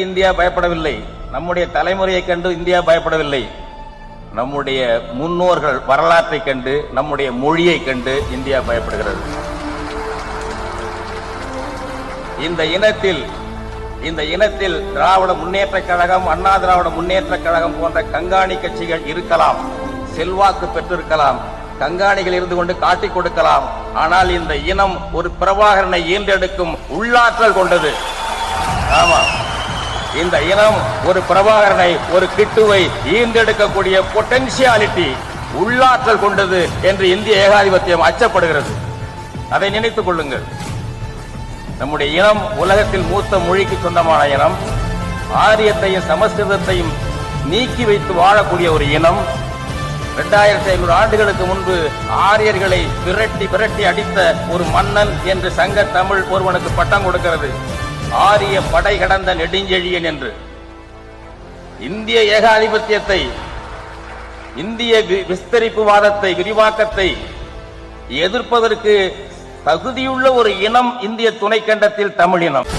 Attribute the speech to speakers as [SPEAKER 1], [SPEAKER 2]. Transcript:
[SPEAKER 1] India பயப்படவில்லை. நம்முடைய தலைமுறையை கண்டு இந்தியா பயப்படவில்லை. நம்முடைய முன்னோர்கள் வரலாற்றை கண்டு, நம்முடைய மொழியை கண்டு இந்தியா பயப்படுகிறது. இந்த இனத்தில் திராவிட முன்னேற்ற கழகம், அண்ணா திராவிட முன்னேற்ற கழகம் போன்ற கண்காணி கட்சிகள் இருக்கலாம், செல்வாக்கு பெற்றிருக்கலாம், கண்காணிகள் இருந்து கொண்டு காட்டிக் கொடுக்கலாம். ஆனால் இந்த இனம் ஒரு பிரபாகரனை ஈன்றெடுக்கும் உள்ளாற்றல் கொண்டது. ஆமா, இந்த இனம் ஒரு பிரபாகரனை, ஒரு கிட்டுவை ஈன்றெடுக்கக்கூடிய பொட்டன்சியாலிட்டி, உள்ளாற்றல் கொண்டது என்று இந்திய ஏகாதிபத்தியம் அச்சப்படுகிறது. அதை நினைத்துக் கொள்ளுங்கள். நம்முடைய இனம் உலகத்தில் மூத்த மொழிக்கு சொந்தமான இனம். ஆரியத்தையும் சமஸ்கிருதத்தையும் நீக்கி வைத்து வாழக்கூடிய ஒரு இனம். 2500 ஆண்டுகளுக்கு முன்பு ஆரியர்களை விரட்டி அடித்த ஒரு மன்னன் என்று சங்க தமிழ் ஒருவனுக்கு பட்டம் கொடுக்கிறது. ஆரிய படை கடந்த நெடுஞ்செழியன் என்று. இந்திய ஏகாதிபத்தியத்தை, இந்திய விஸ்தரிப்பு வாதத்தை, விரிவாக்கத்தை எதிர்ப்பதற்கு தகுதியுள்ள ஒரு இனம் இந்திய துணைக்கண்டத்தில் தமிழ் இனம்.